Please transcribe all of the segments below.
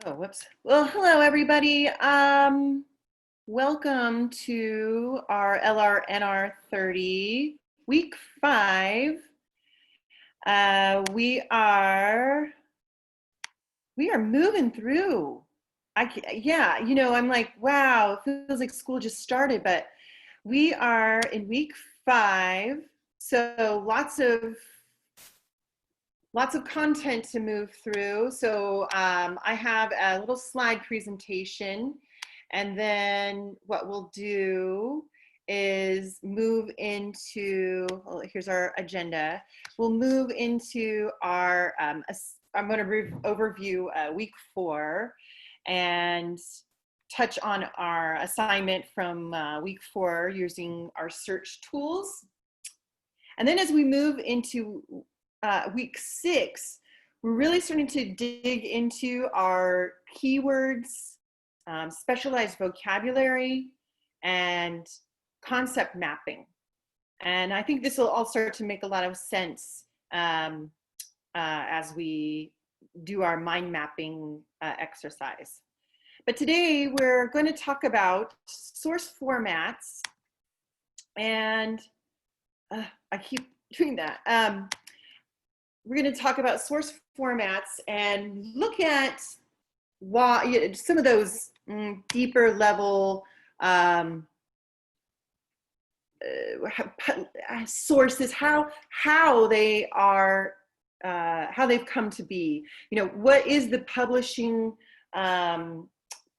Oh, whoops. Well, hello, everybody. Welcome to our LRNR 30, week 5. We are moving through. I'm like, wow, it feels like school just started, but we are in week 5. So lots of content to move through. So I have a little slide presentation, and then what we'll do is move into, well, here's our agenda. We'll move into our, I'm going to overview week 4 and touch on our assignment from week 4 using our search tools. And then as we move into week 6, we're really starting to dig into our keywords, specialized vocabulary, and concept mapping. And I think this will all start to make a lot of sense as we do our mind mapping exercise. But today we're going to talk about source formats, and I keep doing that. We're going to talk about source formats and look at why some of those deeper level sources, how they are, how they've come to be. You know, what is the publishing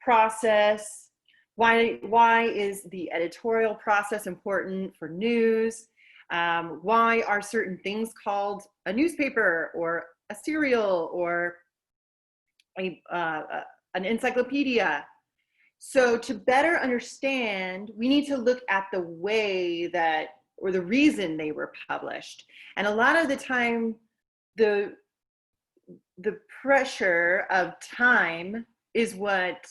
process? Why is the editorial process important for news? Why are certain things called a newspaper or a serial or an encyclopedia? So to better understand, we need to look at the way that, or the reason they were published. And a lot of the time, the pressure of time is what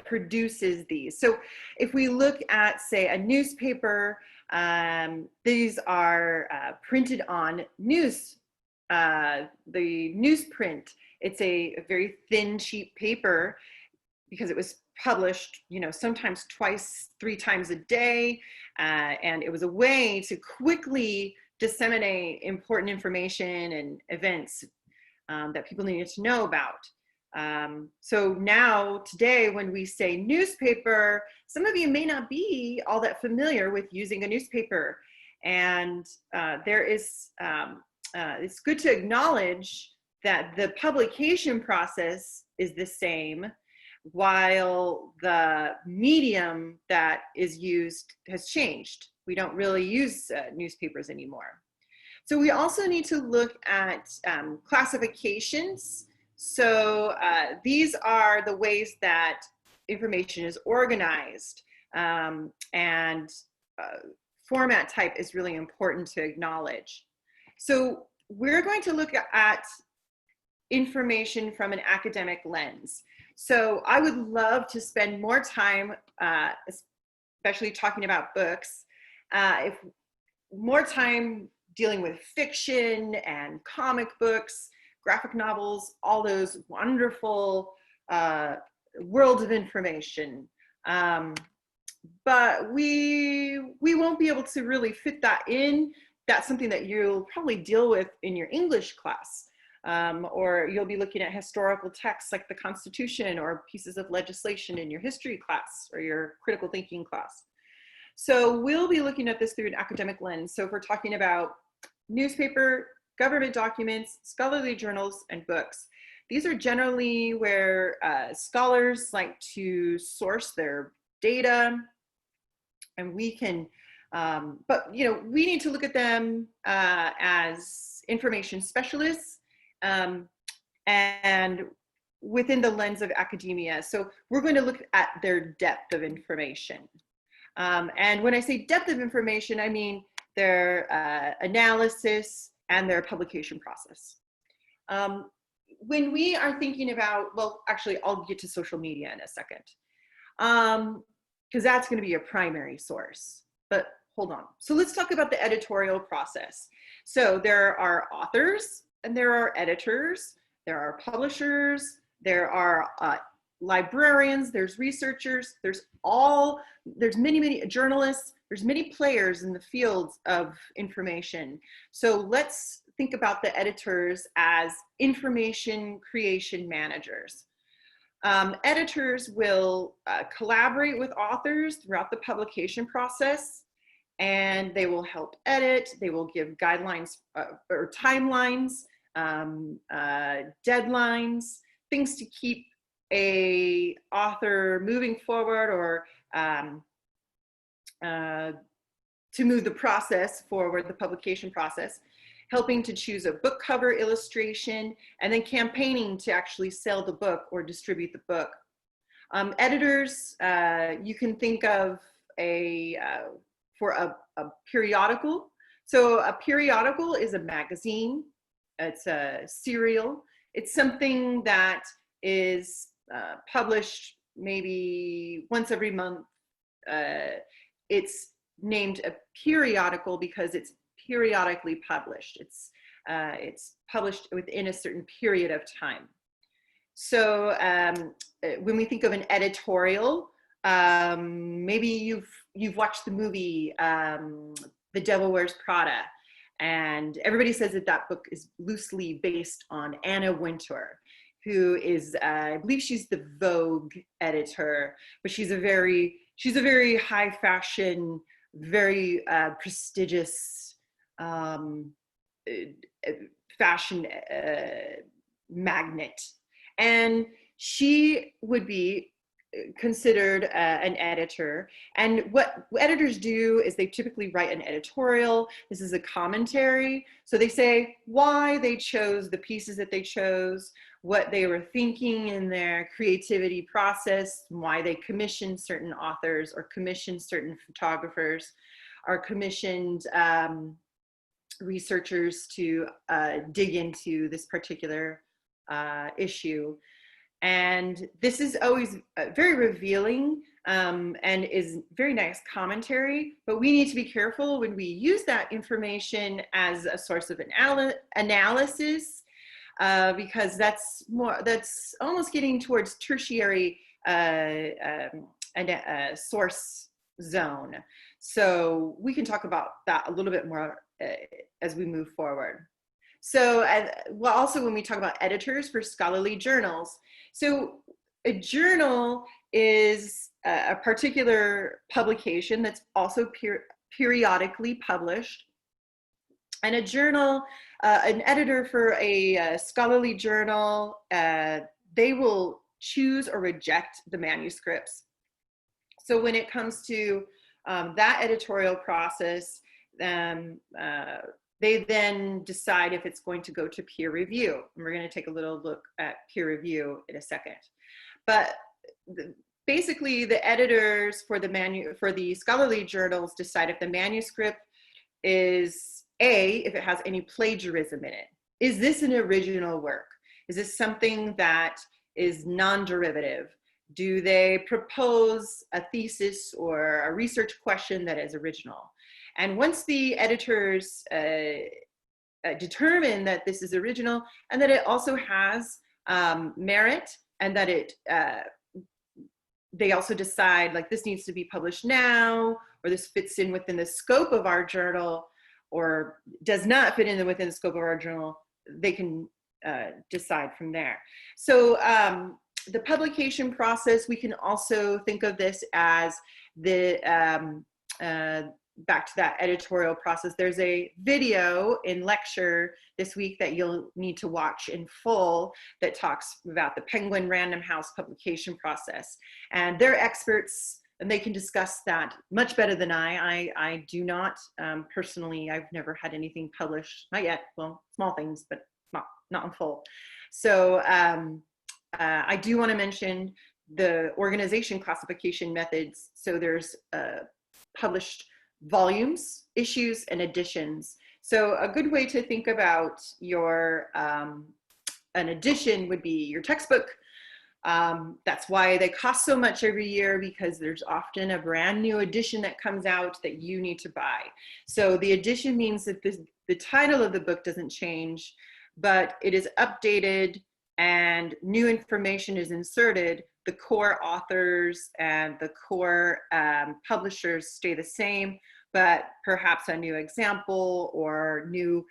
produces these. So if we look at, say, a newspaper, these are printed on the newsprint. It's a very thin sheet paper because it was published, you know, sometimes twice, 3 times a day, and it was a way to quickly disseminate important information and events that people needed to know about. So now today when we say newspaper, some of you may not be all that familiar with using a newspaper, and it's good to acknowledge that the publication process is the same while the medium that is used has changed. We don't really use newspapers anymore. So we also need to look at classifications. So these are the ways that information is organized, and format type is really important to acknowledge. So we're going to look at information from an academic lens. So I would love to spend more time, especially talking about books, more time dealing with fiction and comic books, graphic novels, all those wonderful world of information. But we won't be able to really fit that in. That's something that you'll probably deal with in your English class, or you'll be looking at historical texts like the Constitution or pieces of legislation in your history class or your critical thinking class. So we'll be looking at this through an academic lens. So if we're talking about newspaper, government documents, scholarly journals, and books, these are generally where scholars like to source their data, and we can, but you know, we need to look at them as information specialists and within the lens of academia. So we're going to look at their depth of information. And when I say depth of information, I mean their analysis and their publication process. When we are thinking about, well, actually, I'll get to social media in a second, because that's going to be your primary source. But hold on. So let's talk about the editorial process. So there are authors and there are editors. there are publishers, there are librarians, there's researchers, there's many journalists, there's many players in the fields of information. So let's think about the editors as information creation managers. Editors will collaborate with authors throughout the publication process, and they will help edit, they will give guidelines or timelines, deadlines, things to keep a author moving forward, or to move the process forward, the publication process, helping to choose a book cover illustration, and then campaigning to actually sell the book or distribute the book. Editors, you can think of for a periodical. So a periodical is a magazine, it's a serial, it's something that is published maybe once every month. It's named a periodical because it's periodically published. It's published within a certain period of time. So when we think of an editorial, maybe you've watched the movie The Devil Wears Prada, and everybody says that that book is loosely based on Anna Wintour, who is, I believe she's the Vogue editor, but she's a very high fashion, very prestigious fashion magnate. And she would be considered an editor. And what editors do is they typically write an editorial. This is a commentary. So they say why they chose the pieces that they chose, what they were thinking in their creativity process, why they commissioned certain authors or commissioned certain photographers, or commissioned researchers to dig into this particular issue. And this is always very revealing and is very nice commentary, but we need to be careful when we use that information as a source of analysis, because that's almost getting towards tertiary source zone. So we can talk about that a little bit more as we move forward. So well, also when we talk about editors for scholarly journals, so a journal is a particular publication that's also periodically published. And a journal, an editor for a scholarly journal, they will choose or reject the manuscripts. So when it comes to that editorial process, they then decide if it's going to go to peer review. And we're going to take a little look at peer review in a second. But basically, the editors for the scholarly journals decide if the manuscript is if it has any plagiarism in it. Is this an original work? Is this something that is non-derivative? Do they propose a thesis or a research question that is original? And once the editors determine that this is original and that it also has merit, and that they also decide like this needs to be published now, or this fits in within the scope of our journal, or does not fit in within the scope of our journal, they can decide from there. So the publication process, we can also think of this as the back to that editorial process. There's a video in lecture this week that you'll need to watch in full that talks about the Penguin Random House publication process. And they're experts and they can discuss that much better than I do not. Personally, I've never had anything published, not yet, well, small things, but not in full. So I do want to mention the organization classification methods. So there's published volumes, issues, and editions. So a good way to think about your an edition would be your textbook. That's why they cost so much every year, because there's often a brand new edition that comes out that you need to buy. So the edition means that the title of the book doesn't change, but it is updated and new information is inserted, the core authors and the core publishers stay the same, but perhaps a new example or new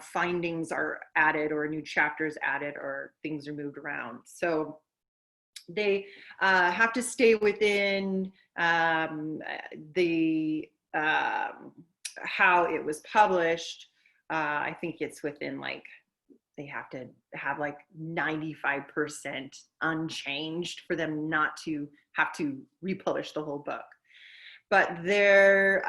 findings are added, or new chapters added, or things are moved around. So they have to stay within the how it was published. I think it's within, like, they have to have like 95% unchanged for them not to have to republish the whole book. But the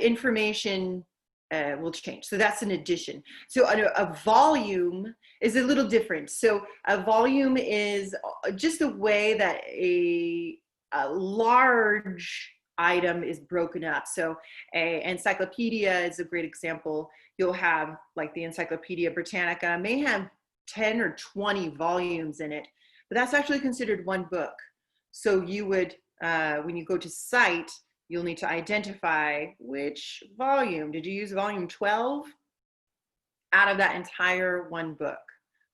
information will change. So that's an addition. So a volume is a little different. So a volume is just a way that a large item is broken up. So a encyclopedia is a great example. You'll have, like, the Encyclopedia Britannica may have 10 or 20 volumes in it, but that's actually considered one book. So you would, when you go to cite, you'll need to identify which volume. Did you use volume 12 out of that entire one book?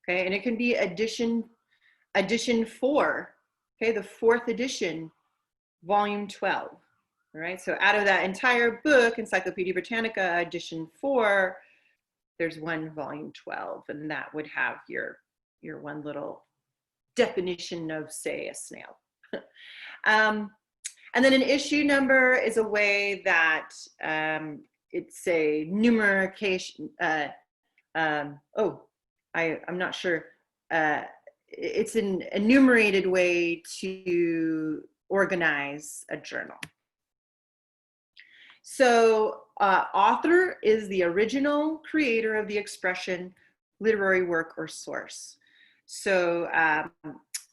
Okay, and it can be edition 4, okay, the 4th edition, volume 12. All right, so out of that entire book, Encyclopedia Britannica, edition 4, there's one volume 12, and that would have your one little definition of, say, a snail. And then an issue number is a way that it's a numerication. I'm not sure. It's an enumerated way to organize a journal. So author is the original creator of the expression, literary work, or source. So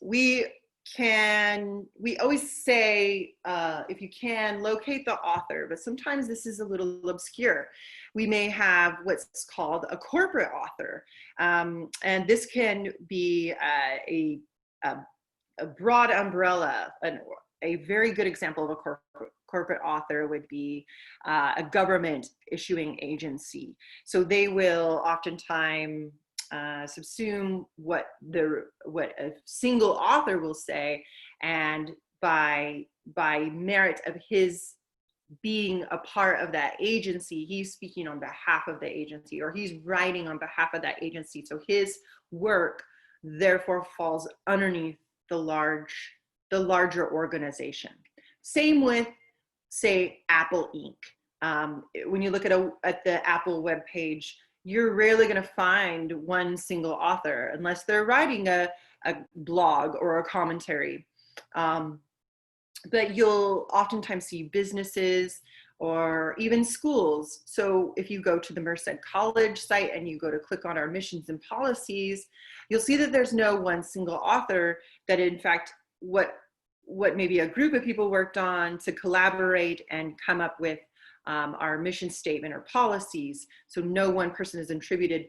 we always say, if you can, locate the author, but sometimes this is a little obscure. We may have what's called a corporate author, and this can be a broad umbrella. A very good example of a corporate author would be a government issuing agency. So they will oftentimes subsume what a single author will say, and by merit of his being a part of that agency, he's speaking on behalf of the agency, or he's writing on behalf of that agency. So his work therefore falls underneath the larger organization. Same with, say, Apple Inc. When you look at the Apple webpage, you're rarely going to find one single author unless they're writing a blog or a commentary. But you'll oftentimes see businesses or even schools. So if you go to the Merced College site and you go to click on our missions and policies, you'll see that there's no one single author, that in fact what maybe a group of people worked on to collaborate and come up with our mission statement or policies. So no one person is attributed,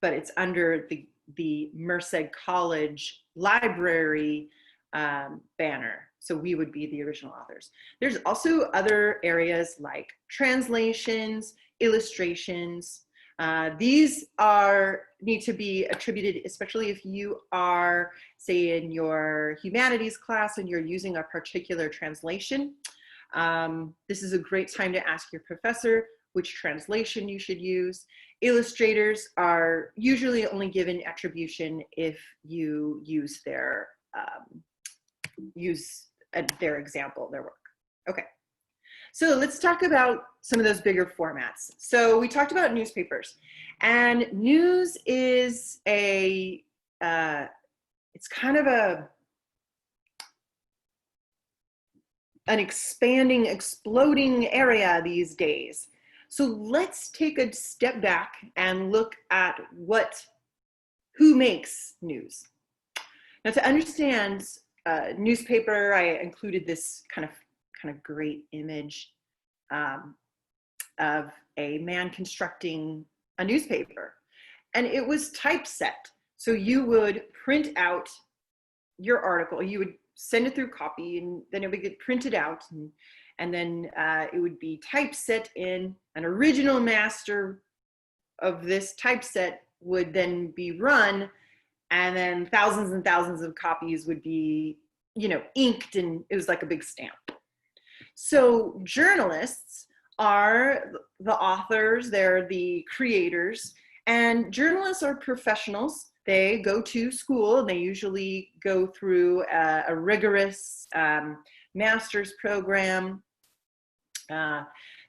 but it's under the Merced College library banner. So we would be the original authors. There's also other areas like translations, illustrations. These need to be attributed, especially if you are, say, in your humanities class and you're using a particular translation. This is a great time to ask your professor which translation you should use. Illustrators are usually only given attribution if you use their example, their work. Okay, so let's talk about some of those bigger formats. So we talked about newspapers, and news is it's kind of an expanding, exploding area these days. So let's take a step back and look at who makes news. Now, to understand newspaper, I included this kind of great image of a man constructing a newspaper, and it was typeset. So you would print out your article, you would send it through copy, and then it would get printed out, and then it would be typeset in. An original master of this typeset would then be run and then thousands and thousands of copies would be, inked, and it was like a big stamp. So journalists are the authors, they're the creators, and journalists are professionals. They go to school, and they usually go through a rigorous master's program.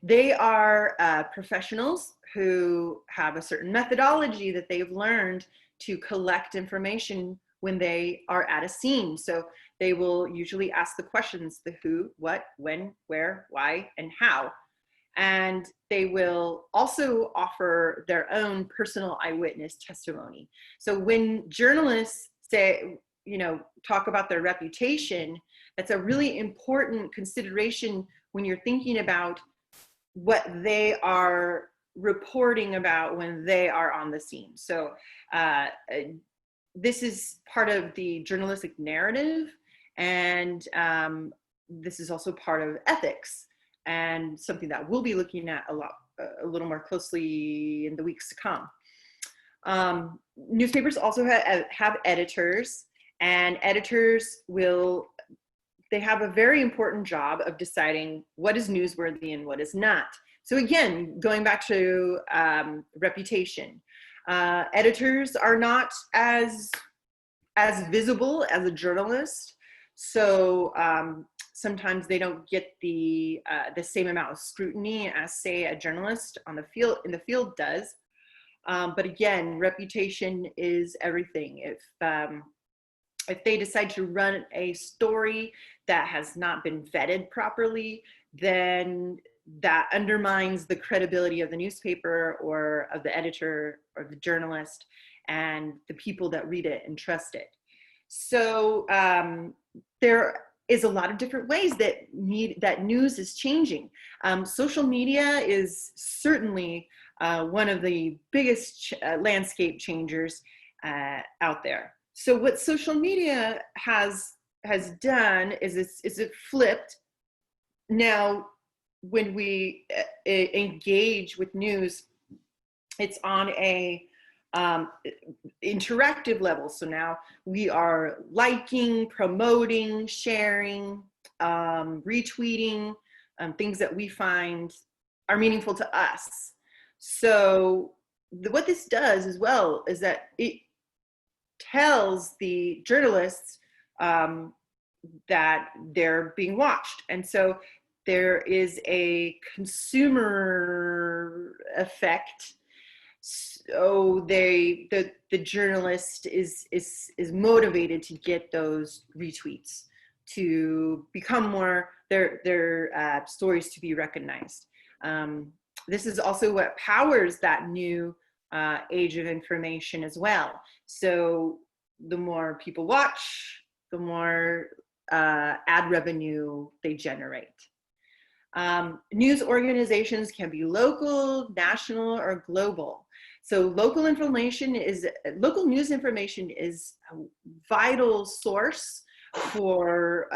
They are professionals who have a certain methodology that they've learned to collect information when they are at a scene. So they will usually ask the questions: the who, what, when, where, why, and how. And they will also offer their own personal eyewitness testimony. So when journalists say, talk about their reputation, that's a really important consideration when you're thinking about what they are reporting about when they are on the scene. So this is part of the journalistic narrative, and this is also part of ethics, and something that we'll be looking at a little more closely in the weeks to come. Newspapers also have editors, and editors they have a very important job of deciding what is newsworthy and what is not. So again, going back to reputation, editors are not as visible as a journalist. So sometimes they don't get the same amount of scrutiny as, say, a journalist in the field does. But again, reputation is everything. If they decide to run a story that has not been vetted properly, then that undermines the credibility of the newspaper or of the editor or the journalist and the people that read it and trust it. So there is a lot of different ways that news is changing. Social media is certainly one of the biggest landscape changers out there. So what social media has done is it flipped. Now, when we engage with news, it's on a interactive level. So now we are liking, promoting, sharing, retweeting things that we find are meaningful to us. So what this does as well is that it tells the journalists that they're being watched. And so there is a consumer effect. So the journalist is motivated to get those retweets, to become more, their stories to be recognized. This is also what powers that new age of information as well. So the more people watch, the more ad revenue they generate. News organizations can be local, national, or global. So local news information is a vital source for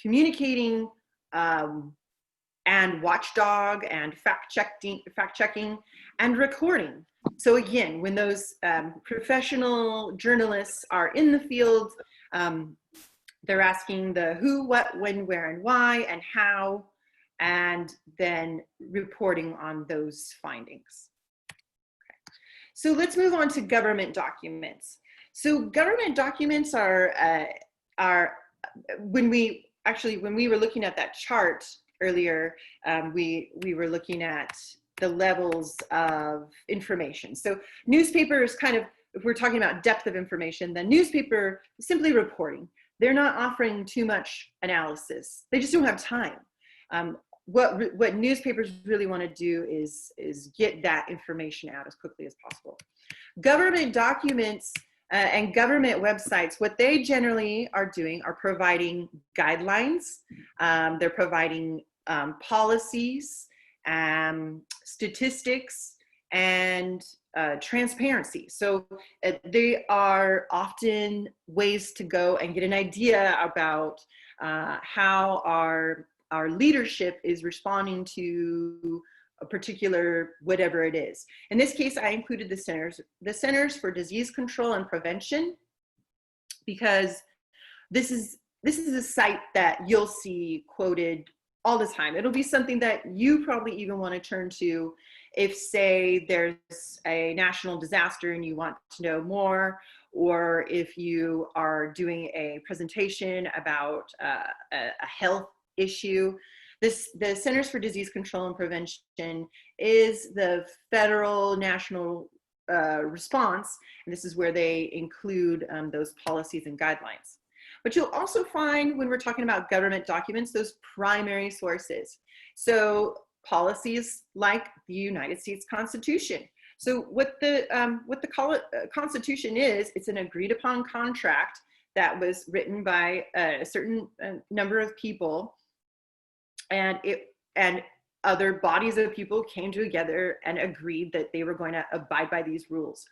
communicating and watchdog and fact checking and recording. So again, when those professional journalists are in the field, they're asking the who, what, when, where, and why, and how, and then reporting on those findings. Okay. So let's move on to government documents. So government documents are when we were looking at that chart earlier, we were looking at the levels of information. So newspaper is kind of, if we're talking about depth of information, the newspaper is simply reporting. They're not offering too much analysis. They just don't have time. What newspapers really want to do is get that information out as quickly as possible. Government documents and government websites, what they generally are doing are providing guidelines. They're providing policies, statistics, and transparency. So they are often ways to go and get an idea about how our leadership is responding to a particular whatever it is. In this case, I included the Centers for Disease Control and Prevention, because this is a site that you'll see quoted all the time. It'll be something that you probably even want to turn to if, say, there's a national disaster and you want to know more, or if you are doing a presentation about a health issue. The Centers for Disease Control and Prevention is the federal national response, and this is where they include those policies and guidelines. But you'll also find, when we're talking about government documents, those primary sources. So policies like the United States Constitution. So what the Constitution is, it's an agreed upon contract that was written by a certain number of people, and other bodies of people came together and agreed that they were going to abide by these rules.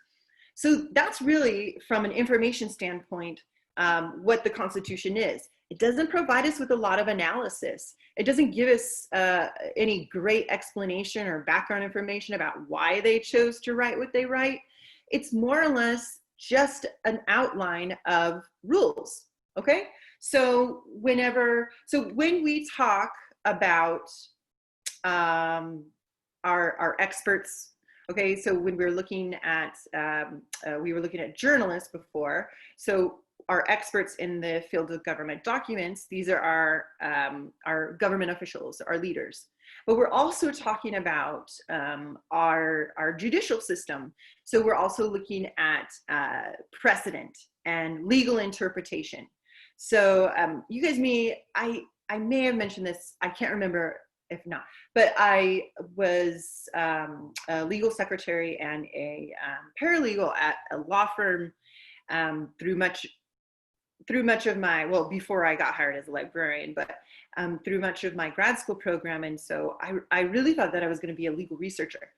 So that's really, from an information standpoint, what the Constitution is. It doesn't provide us with a lot of analysis. It doesn't give us any great explanation or background information about why they chose to write what they write. It's more or less just an outline of rules, okay? So when we talk about our experts, okay, so when we're looking at, we were looking at journalists before, so our experts in the field of government documents, these are our government officials, our leaders. But we're also talking about our judicial system. So we're also looking at precedent and legal interpretation. So you guys I may have mentioned this, I can't remember if not, but I was a legal secretary and a paralegal at a law firm through much of my, well, before I got hired as a librarian, but through much of my grad school program. And so I really thought that I was going to be a legal researcher.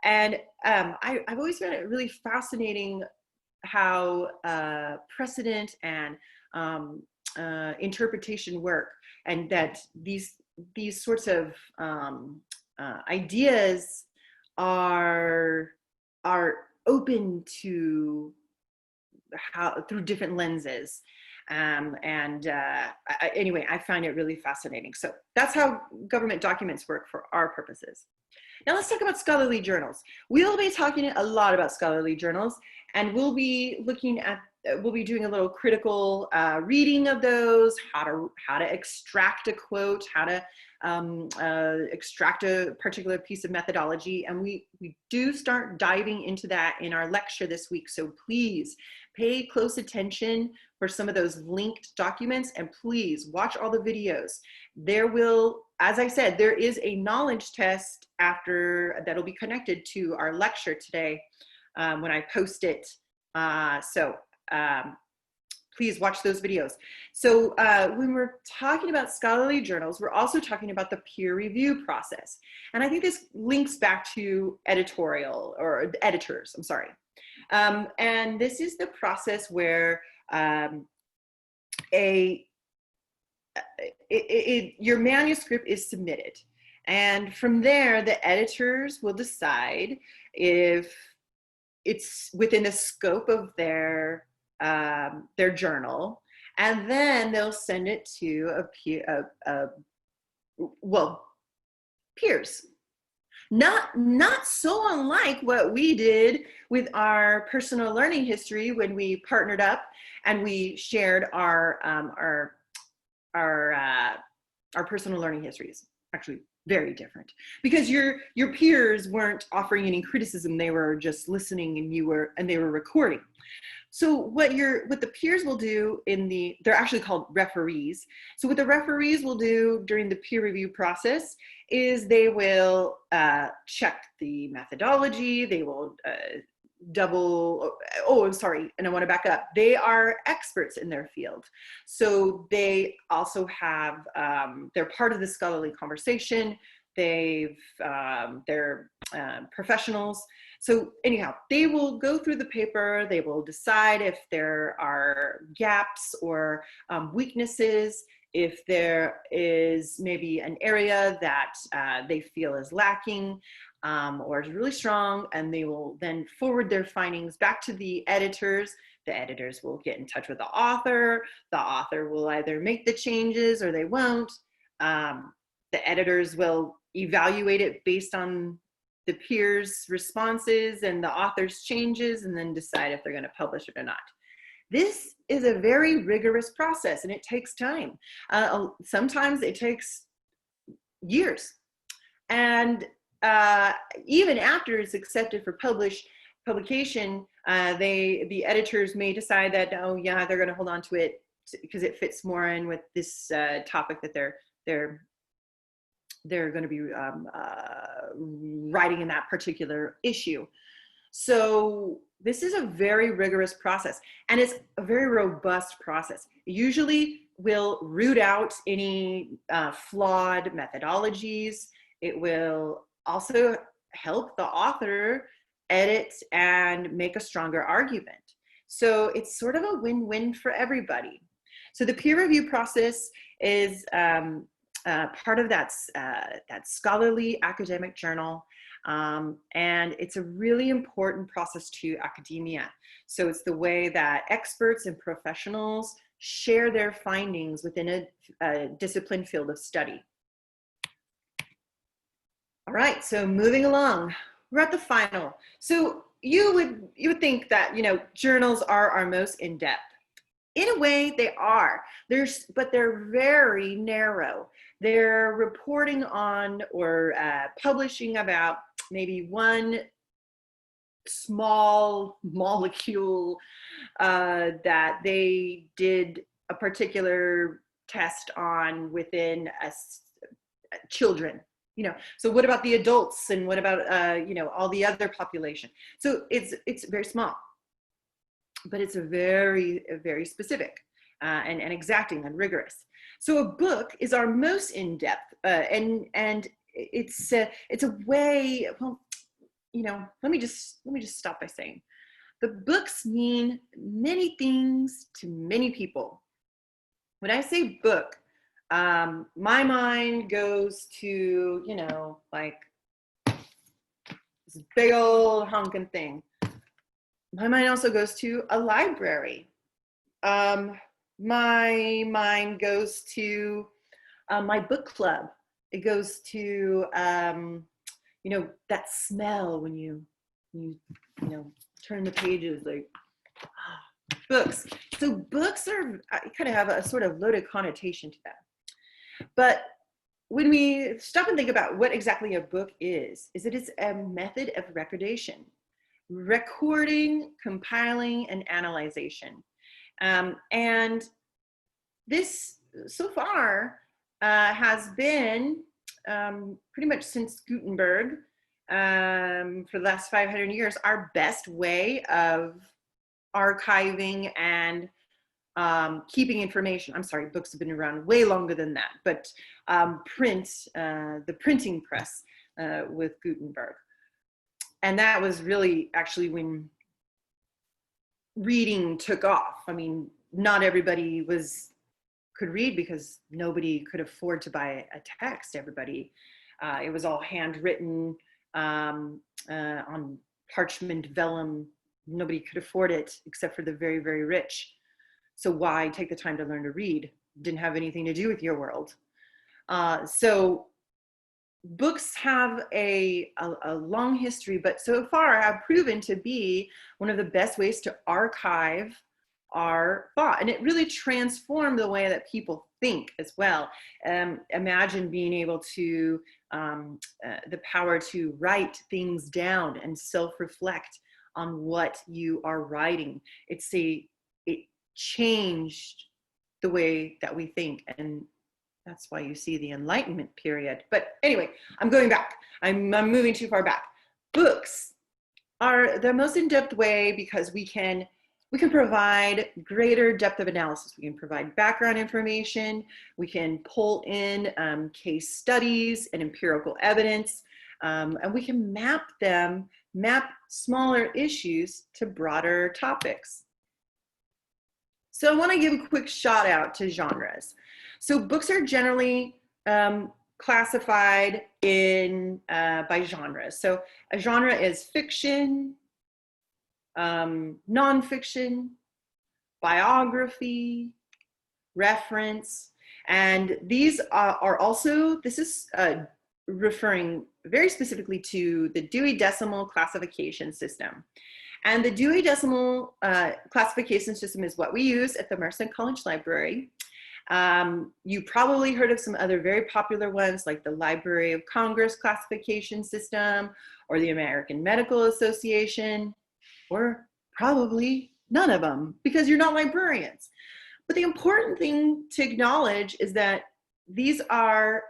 And I've always found it really fascinating how precedent and interpretation work, and that these sorts of ideas are open to how, through different lenses. Anyway, I find it really fascinating. So that's how government documents work for our purposes. Now let's talk about scholarly journals. We'll be talking a lot about scholarly journals, and we'll be looking at, we'll be doing a little critical reading of those, how to extract a quote, how to extract a particular piece of methodology. And we do start diving into that in our lecture this week. So please pay close attention for some of those linked documents, and please watch all the videos. There will, as I said, there is a knowledge test after that'll be connected to our lecture today when I post it. Please watch those videos. So when we're talking about scholarly journals, we're also talking about the peer review process. And I think this links back to editorial, or editors, I'm sorry. And this is the process where your manuscript is submitted. And from there, the editors will decide if it's within the scope of their journal, and then they'll send it to peers. Not so unlike what we did with our personal learning history when we partnered up and we shared our personal learning histories. Actually, very different, because your peers weren't offering any criticism; they were just listening, and they were recording. So what the peers will do they're actually called referees. So what the referees will do during the peer review process is they will check the methodology. They will I'm sorry, and I want to back up. They are experts in their field. So they also have, they're part of the scholarly conversation. They're professionals. So anyhow, they will go through the paper. They will decide if there are gaps or weaknesses if there is maybe an area that they feel is lacking or is really strong, and they will then forward their findings back to the editors. The editors will get in touch with the author. The author will either make the changes or they won't. The editors will evaluate it based on the peers' responses and the author's changes, and then decide if they're going to publish it or not. This is a very rigorous process, and it takes time. Sometimes it takes years. And even after it's accepted for publication, the editors may decide that, oh yeah, they're going to hold on to it because it fits more in with this topic that they're going to be writing in that particular issue. So this is a very rigorous process, and it's a very robust process. It usually will root out any flawed methodologies. It will also help the author edit and make a stronger argument. So it's sort of a win-win for everybody. So the peer review process is part of that scholarly academic journal. And it's a really important process to academia. So it's the way that experts and professionals share their findings within a disciplined field of study. All right, so moving along, we're at the final. So you would think that, you know, journals are our most in-depth. In a way, they are. But they're very narrow. They're reporting on or publishing about maybe one small molecule that they did a particular test on within children. You know, so what about the adults, and what about you know, all the other population? So it's very small, but it's very specific and exacting and rigorous. So a book is our most in-depth, and it's a way. Well, you know, let me just stop by saying, the books mean many things to many people. When I say book, my mind goes to, you know, like this big old honking thing. My mind also goes to a library. My mind goes to my book club. It goes to, you know, that smell when you know, turn the pages, like books. So books are kind of have a sort of loaded connotation to them. But when we stop and think about what exactly a book is that it's a method of recording, compiling, and analyzation. And this, so far, has been pretty much since Gutenberg, for the last 500 years, our best way of archiving and keeping information. I'm sorry, books have been around way longer than that, but the printing press with Gutenberg. And that was really actually when reading took off. I mean, not everybody could read because nobody could afford to buy a text. Everybody, it was all handwritten on parchment vellum. Nobody could afford it except for the very, very rich. So why take the time to learn to read? Didn't have anything to do with your world. So books have a long history, but so far have proven to be one of the best ways to archive our thought. And it really transformed the way that people think as well. Imagine being able to, the power to write things down and self-reflect on what you are writing. It changed the way that we think, and that's why you see the Enlightenment period. But anyway, I'm going back. I'm moving too far back. Books are the most in-depth way because we can provide greater depth of analysis. We can provide background information. We can pull in case studies and empirical evidence, and we can map smaller issues to broader topics. So I want to give a quick shout out to genres. So books are generally classified in by genres. So a genre is fiction, nonfiction, biography, reference, and these are also, this is referring very specifically to the Dewey Decimal Classification System. And the Dewey Decimal Classification System is what we use at the Merced College Library. You probably heard of some other very popular ones like the Library of Congress Classification System or the American Medical Association, or probably none of them because you're not librarians. But the important thing to acknowledge is that these are,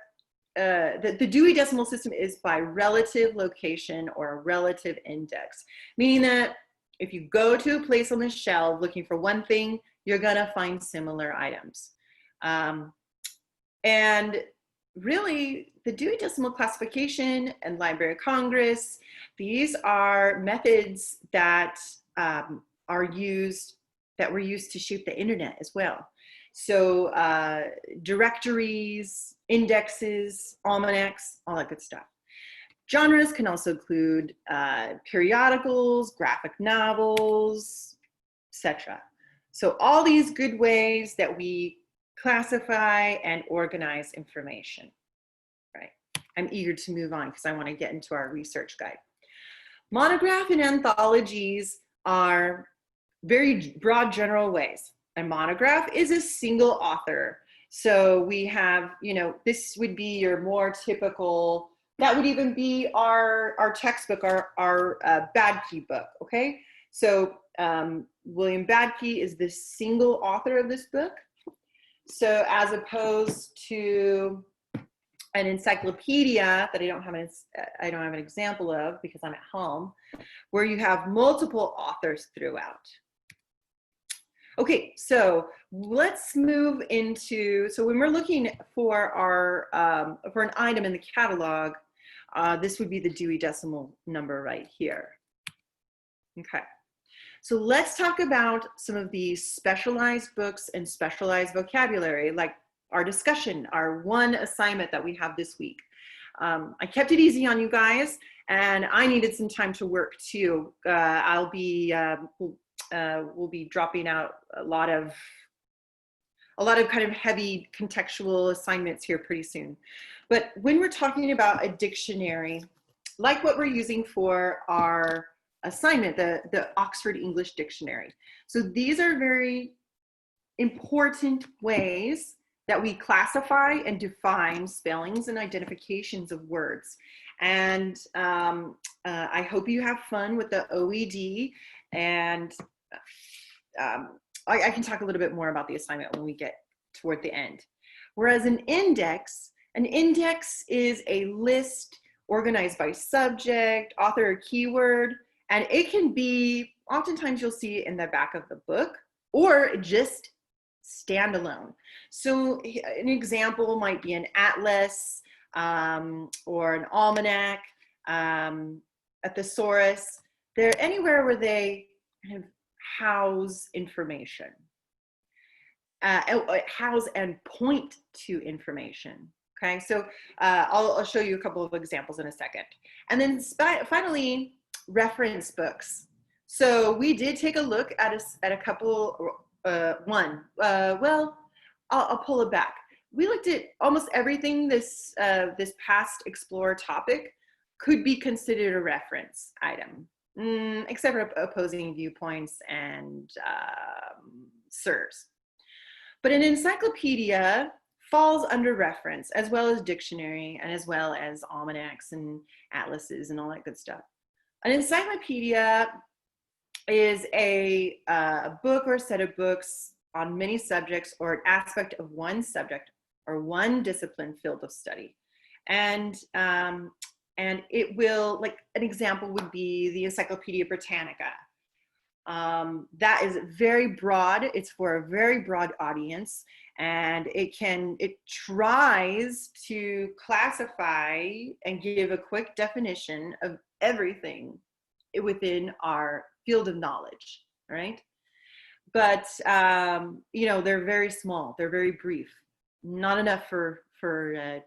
the Dewey Decimal System is by relative location or a relative index, meaning that if you go to a place on the shelf looking for one thing, you're gonna find similar items. And really, the Dewey Decimal Classification and Library of Congress, these are methods that were used to shape the internet as well. So directories, indexes, almanacs, all that good stuff. Genres can also include periodicals, graphic novels, etc. So all these good ways that we classify and organize information, right? I'm eager to move on because I want to get into our research guide. Monograph and anthologies are very broad general ways. A monograph is a single author. So we have, you know, this would be your more typical, that would even be our textbook, our Badke book, okay? So William Badke is the single author of this book. So as opposed to an encyclopedia that I don't have an example of because I'm at home, where you have multiple authors throughout. Okay, so let's move into, so when we're looking for our, for an item in the catalog, this would be the Dewey Decimal number right here. Okay, so let's talk about some of the specialized books and specialized vocabulary, like our discussion, our one assignment that we have this week. I kept it easy on you guys, and I needed some time to work too. I'll be, we'll be dropping out a lot of kind of heavy contextual assignments here pretty soon. But when we're talking about a dictionary, like what we're using for our assignment, the Oxford English Dictionary. So these are very important ways that we classify and define spellings and identifications of words. And I hope you have fun with the OED, and I can talk a little bit more about the assignment when we get toward the end. Whereas an index is a list organized by subject, author, or keyword, and it can be, oftentimes you'll see it in the back of the book, or just standalone. So an example might be an atlas or an almanac, a thesaurus. They're anywhere where they kind of house information, house and point to information. Okay, so I'll show you a couple of examples in a second. And then finally, reference books. So we did take a look at a couple, well, I'll pull it back. We looked at almost everything this past Explore topic could be considered a reference item, except for opposing viewpoints and SIRS. But an encyclopedia falls under reference, as well as dictionary, and as well as almanacs and atlases and all that good stuff. An encyclopedia is a book or a set of books on many subjects or an aspect of one subject or one discipline field of study. And it will, like an example would be the Encyclopedia Britannica. That is very broad. It's for a very broad audience, and it tries to classify and give a quick definition of everything within our field of knowledge, right? but you know, they're very small, they're very brief, not enough for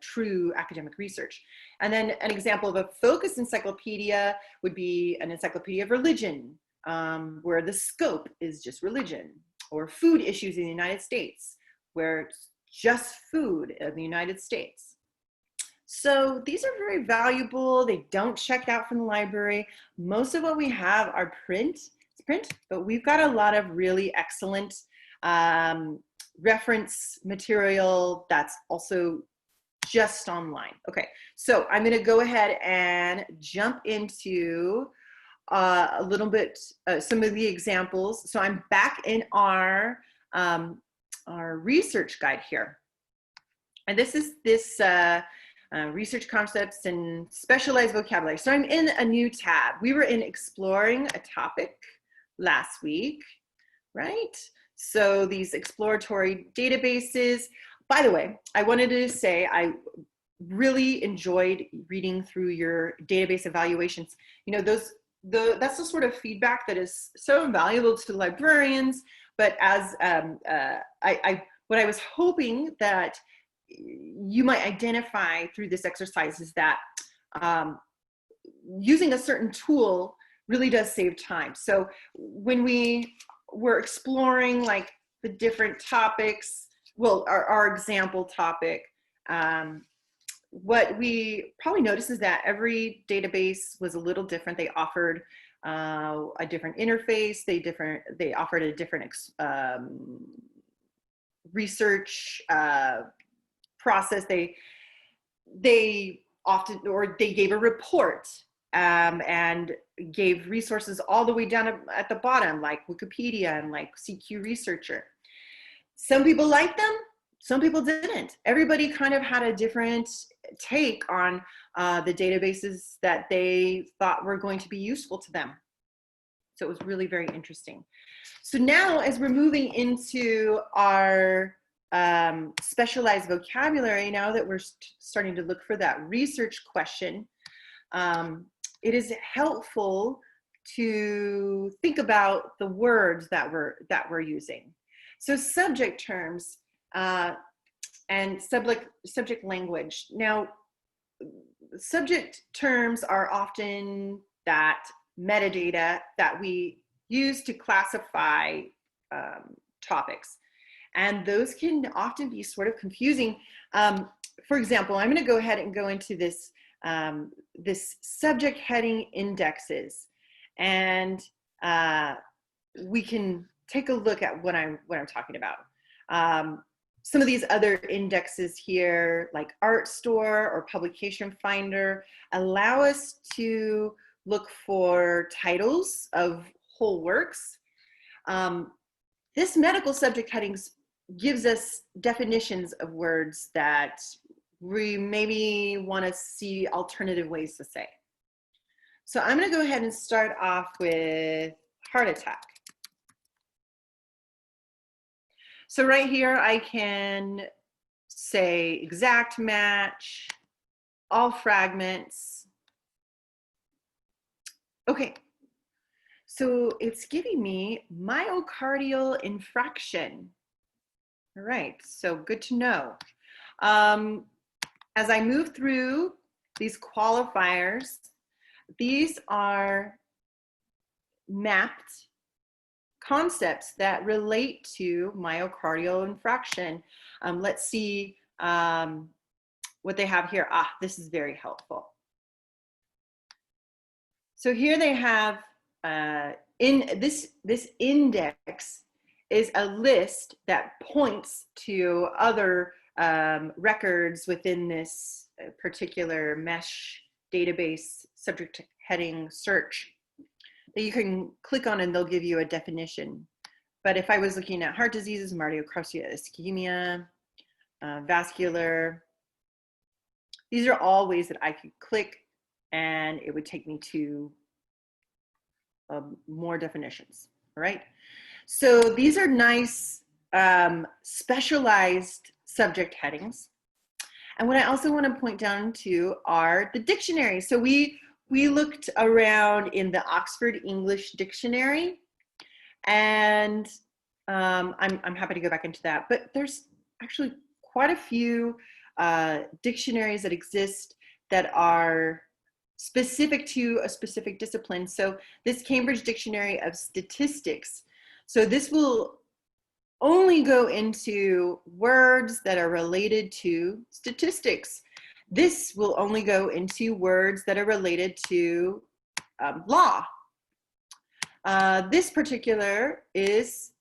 true academic research. And then an example of a focused encyclopedia would be an encyclopedia of religion, where the scope is just religion, or food issues in the United States, where it's just food in the United States. So these are very valuable. They don't check out from the library. Most of what we have are print, but we've got a lot of really excellent reference material that's also just online. Okay, so I'm going to go ahead and jump into a little bit some of the examples. So I'm back in our research guide here, and this is research concepts and specialized vocabulary. So I'm in a new tab. We were in exploring a topic last week, right? So these exploratory databases. By the way, I wanted to say I really enjoyed reading through your database evaluations. You know, that's the sort of feedback that is so invaluable to librarians. But as what I was hoping that you might identify through this exercise is that using a certain tool really does save time. So when we were exploring like the different topics, well, our example topic, what we probably noticed is that every database was a little different. They offered a different interface. They offered a different research process. They often, or they gave a report and gave resources all the way down at the bottom, like Wikipedia and like CQ Researcher. Some people liked them, some people didn't. Everybody kind of had a different take on the databases that they thought were going to be useful to them. So it was really very interesting. So now as we're moving into our specialized vocabulary, now that we're starting to look for that research question, it is helpful to think about the words that we're using. So subject terms and subject language. Now, subject terms are often that metadata that we use to classify topics. And those can often be sort of confusing. For example, I'm going to go ahead and go into this, this subject heading indexes. And we can take a look at what I'm talking about. Some of these other indexes here, like Art Store or Publication Finder, allow us to look for titles of whole works. This medical subject headings gives us definitions of words that we maybe want to see alternative ways to say. So I'm going to go ahead and start off with heart attack. So right here, I can say exact match, all fragments. Okay, so it's giving me myocardial infraction. All right, so good to know. As I move through these qualifiers, these are mapped concepts that relate to myocardial infraction. Let's see what they have here. Ah, this is very helpful. So here they have, in this index is a list that points to other records within this particular mesh database subject heading search that you can click on and they'll give you a definition. But if I was looking at heart diseases, myocardial ischemia, vascular, these are all ways that I could click and it would take me to more definitions, all right? So these are nice specialized subject headings. And what I also want to point down to are the dictionaries. So we looked around in the Oxford English Dictionary, and I'm happy to go back into that, but there's actually quite a few dictionaries that exist that are specific to a specific discipline. So this Cambridge Dictionary of Statistics, so this will only go into words that are related to statistics. This will only go into words that are related to law. This particular is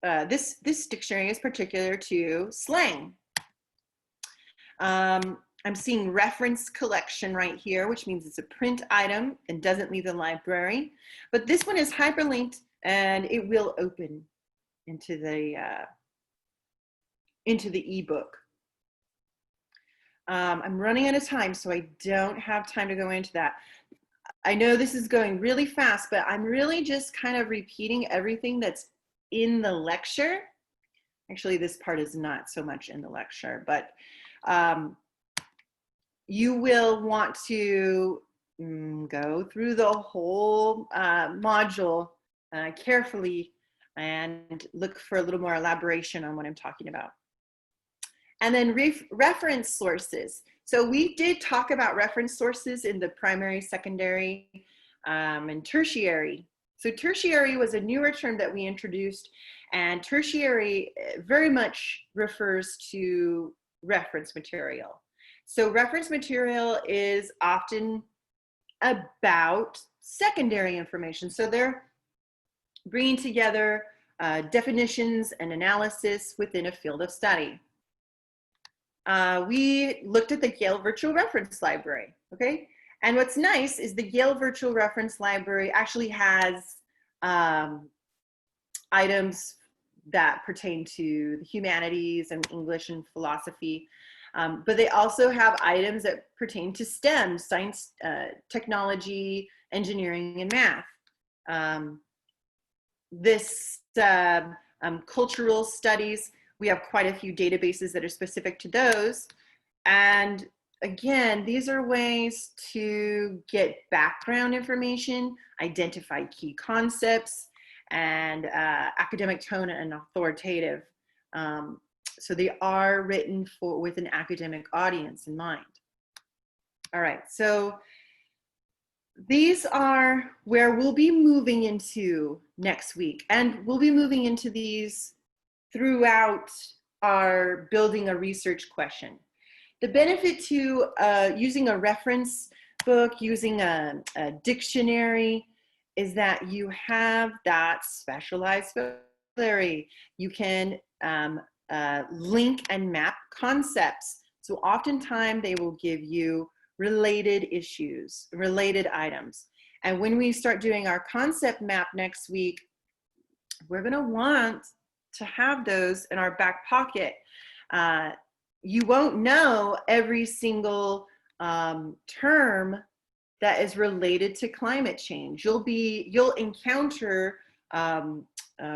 this dictionary is particular to slang. I'm seeing reference collection right here, which means it's a print item and doesn't leave the library. But this one is hyperlinked and it will open into the ebook. I'm running out of time, so I don't have time to go into that. I know this is going really fast, but I'm really just kind of repeating everything that's in the lecture. Actually, this part is not so much in the lecture, but you will want to go through the whole module carefully and look for a little more elaboration on what I'm talking about. And then reference sources. So we did talk about reference sources in the primary, secondary, and tertiary. So tertiary was a newer term that we introduced, and tertiary very much refers to reference material. So reference material is often about secondary information. So they're bringing together definitions and analysis within a field of study. We looked at the Yale Virtual Reference Library, okay? And what's nice is the Yale Virtual Reference Library actually has items that pertain to the humanities and English and philosophy, but they also have items that pertain to STEM, science, technology, engineering, and math. This cultural studies, we have quite a few databases that are specific to those. And again, these are ways to get background information, identify key concepts, and academic tone and authoritative. So they are written with an academic audience in mind. All right, so these are where we'll be moving into next week. And we'll be moving into these throughout our building a research question. The benefit to using a reference book, using a dictionary, is that you have that specialized vocabulary. You can link and map concepts. So oftentimes they will give you related issues, related items. And when we start doing our concept map next week, we're gonna want to have those in our back pocket. You won't know every single term that is related to climate change. You'll encounter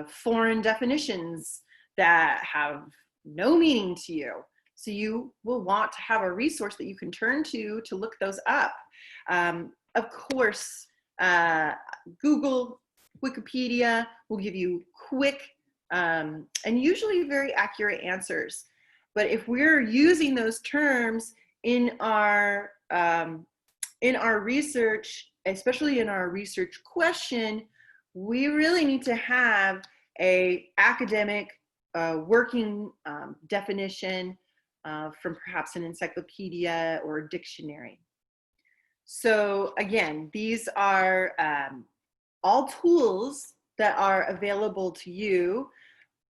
foreign definitions that have no meaning to you. So you will want to have a resource that you can turn to look those up. Of course, Google, Wikipedia will give you quick and usually very accurate answers. But if we're using those terms in our research, especially in our research question, we really need to have a academic working definition from perhaps an encyclopedia or a dictionary. So again, these are all tools that are available to you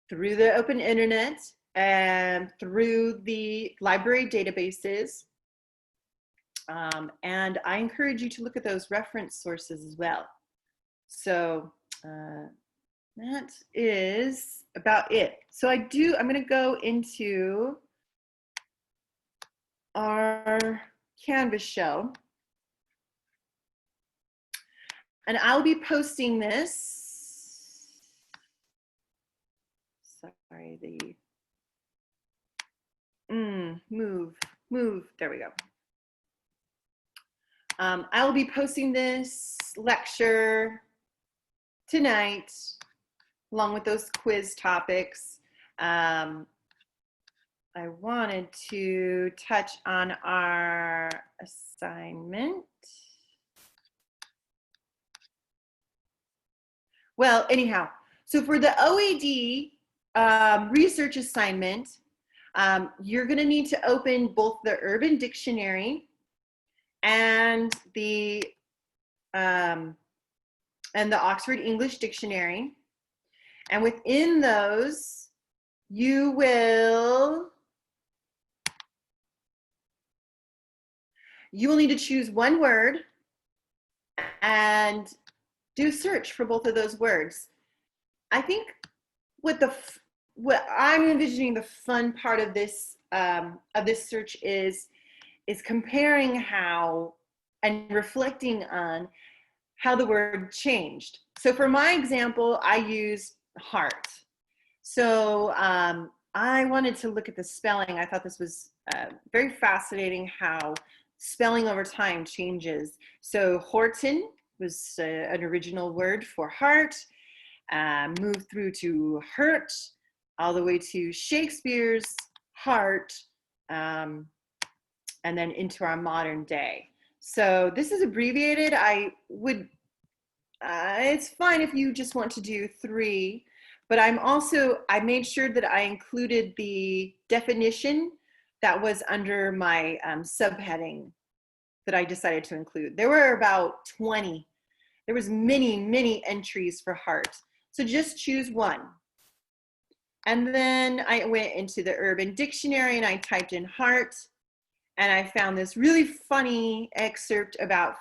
through the open internet and through the library databases. And I encourage you to look at those reference sources as well. So that is about it. So I'm gonna go into our Canvas shell. And I'll be posting this. Sorry, move, there we go. I will be posting this lecture tonight along with those quiz topics, I wanted to touch on our assignment. Well, anyhow, so for the OED research assignment, you're going to need to open both the Urban Dictionary and the Oxford English Dictionary. And within those, you will need to choose one word and do a search for both of those words. I think what I'm envisioning the fun part of this search is comparing how and reflecting on how the word changed. So for my example, I used heart. So I wanted to look at the spelling. I thought this was very fascinating how spelling over time changes. So Horton was an original word for heart, moved through to hurt, all the way to Shakespeare's heart, and then into our modern day. So this is abbreviated. I would, it's fine if you just want to do 3, but I made sure that I included the definition that was under my subheading that I decided to include. There were about 20. There was many entries for heart. So just choose one. And then I went into the Urban Dictionary and I typed in heart, and I found this really funny excerpt about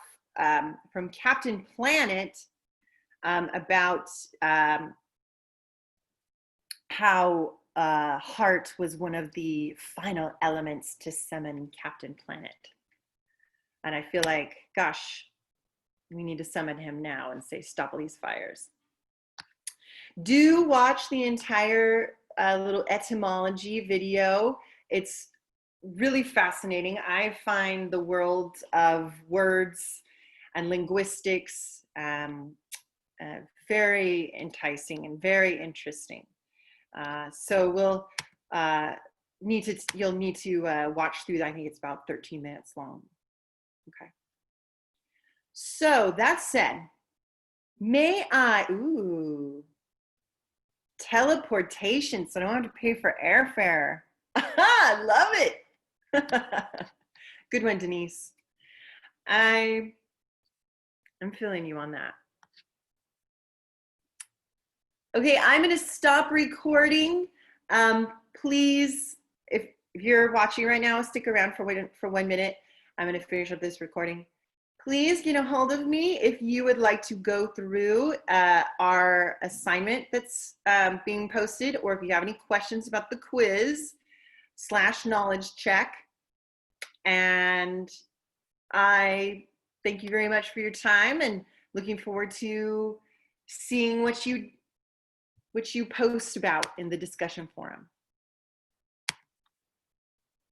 from Captain Planet about how heart was one of the final elements to summon Captain Planet. And I feel like, gosh, we need to summon him now and say, stop all these fires. Do watch the entire little etymology video. It's really fascinating. I find the world of words and linguistics very enticing and very interesting. So you'll need to watch through that. I think it's about 13 minutes long. Okay. So that said, teleportation, so I don't have to pay for airfare. I love it. Good one, Denise. I'm feeling you on that. Okay, I'm going to stop recording. Please, if you're watching right now, stick around for 1 minute. I'm going to finish up this recording. Please get a hold of me if you would like to go through our assignment that's being posted, or if you have any questions about the quiz / knowledge check. And I thank you very much for your time, and looking forward to seeing what you post about in the discussion forum.